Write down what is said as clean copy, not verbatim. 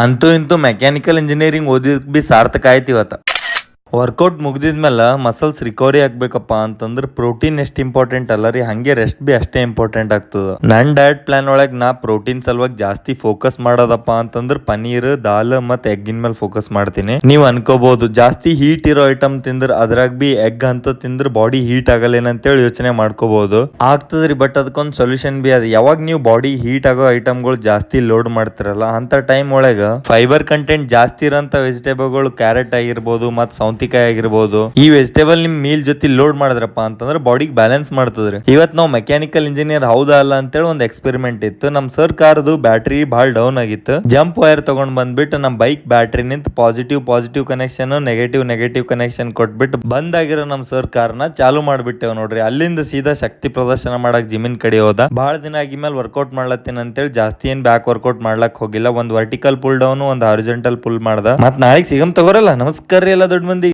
ಅಂತೂ ಇಂತೂ mechanical engineering ಓದಿದ್ B ಸಾರ್ಥಕ ಆಯ್ತು ಇವತ್ತ. ವರ್ಕೌಟ್ ಮುಗ್ದಿದ್ಮೇಲೆ ಮಸಲ್ಸ್ ರಿಕವರಿ ಆಗ್ಬೇಕಪ್ಪ ಅಂತಂದ್ರೆ ಪ್ರೋಟೀನ್ ಎಷ್ಟು ಇಂಪಾರ್ಟೆಂಟ್ ಅಲ್ಲ ರೀ, ಹಂಗೆ ರೆಸ್ಟ್ ಬಿ ಅಷ್ಟೇ ಇಂಪಾರ್ಟೆಂಟ್ ಆಗ್ತದ. ನನ್ ಡಯಟ್ ಪ್ಲಾನ್ ಒಳಗೆ ನಾ ಪ್ರೋಟೀನ್ ಸಲುವಾಗಿ ಜಾಸ್ತಿ ಫೋಕಸ್ ಮಾಡೋದಪ್ಪ ಅಂತಂದ್ರೆ ಪನೀರ್, ದಾಲ್ ಮತ್ತೆ ಎಗ್ಗಿನ ಮೇಲೆ ಫೋಕಸ್ ಮಾಡ್ತೀನಿ. ನೀವ್ ಅನ್ಕೋಬಹುದು ಜಾಸ್ತಿ ಹೀಟ್ ಇರೋ ಐಟಮ್ ತಿಂದ್ರೆ ಅದ್ರಾಗ ಬಿ ಎಗ್ ಅಂತ ತಿಂದ್ರೆ ಬಾಡಿ ಹೀಟ್ ಆಗಲ್ಲೇನಂತೇಳಿ ಯೋಚನೆ ಮಾಡ್ಕೋಬಹುದು. ಆಗ್ತದ್ರಿ, ಬಟ್ ಅದಕ್ಕೊಂದು ಸೊಲ್ಯೂಷನ್ ಬಿ ಅದ. ಯಾವಾಗ ನೀವು ಬಾಡಿ ಹೀಟ್ ಆಗೋ ಐಟಮ್ಗಳು ಜಾಸ್ತಿ ಲೋಡ್ ಮಾಡ್ತಿರಲ್ಲ ಅಂತ ಟೈಮ್ ಒಳಗ ಫೈಬರ್ ಕಂಟೆಂಟ್ ಜಾಸ್ತಿ ಇರೋಂತ ವೆಜಿಟೇಬಲ್ಗಳು, ಕ್ಯಾರೆಟ್ ಆಗಿರ್ಬೋದು ಮತ್ತೆ ಸೌಂತಿಕಾಯಿ ಆಗಿರ್ಬೋದು, ಈ ವೆಜಿಟೇಬಲ್ ನಿಮ್ ಮೀಲ್ ಜೊತೆ ಲೋಡ್ ಮಾಡಿದ್ರಪ್ಪ ಅಂತಂದ್ರೆ ಬಾಡಿಗೆ ಬ್ಯಾಲೆನ್ಸ್ ಮಾಡ್ತದ್ರಿ. ಇವತ್ ನಾವು ಮೆಕ್ಯಾನಿಕಲ್ ಇಂಜಿನಿಯರ್ ಹೌದಾ ಅಲ್ಲ ಅಂತೇಳಿ ಒಂದು ಎಕ್ಸ್ಪೆರಿಮೆಂಟ್ ಇತ್ತು. ನಮ್ ಸರ್ ಕಾರ್ದು ಬ್ಯಾಟ್ರಿ ಬಹಳ ಡೌನ್ ಆಗಿತ್ತು. ಜಂಪ್ ವೈರ್ ತಗೊಂಡ್ ಬಂದ್ಬಿಟ್ಟು ನಮ್ ಬೈಕ್ ಬ್ಯಾಟ್ರಿ ನಿಂತ ಪಾಸಿಟಿವ್ ಕನೆಕ್ಷನ್, ನೆಗೆಟಿವ್ ಕನೆಕ್ಷನ್ ಕೊಟ್ಬಿಟ್ಟು ಬಂದಾಗಿರೋ ನಮ್ ಸರ್ ಕಾರ್ನ ಚಾಲು ಮಾಡ್ಬಿಟ್ಟೆವ್ ನೋಡ್ರಿ. ಅಲ್ಲಿಂದ ಸೀದಾ ಶಕ್ತಿ ಪ್ರದರ್ಶನ ಮಾಡಕ್ ಜಿಮಿನ್ ಕಡೆ ಹೋದ. ಬಹಳ ದಿನ ಆಗಿದ್ಮೇಲೆ ವರ್ಕೌಟ್ ಮಾಡ್ಲತ್ತೀನಿ ಅಂತೇಳಿ ಜಾಸ್ತಿ ಏನ್ ಬ್ಯಾಕ್ ವರ್ಕೌಟ್ ಮಾಡ್ಲಕ್ ಹೋಗಿಲ್ಲ. ಒಂದ್ ವರ್ಟಿಕಲ್ ಪುಲ್ ಡೌನ್, ಒಂದ್ ಹಾರಿಜೆಂಟಲ್ ಪುಲ್ ಮಾಡ್ದ. ಮತ್ ನಾಳೆಗ್ ಸಿಗಮ್ ತಗೋರಲ್ಲ. ನಮಸ್ಕಾರ ರೀ ಎಲ್ಲ ದೊಡ್ಡ ಮಂದಿ.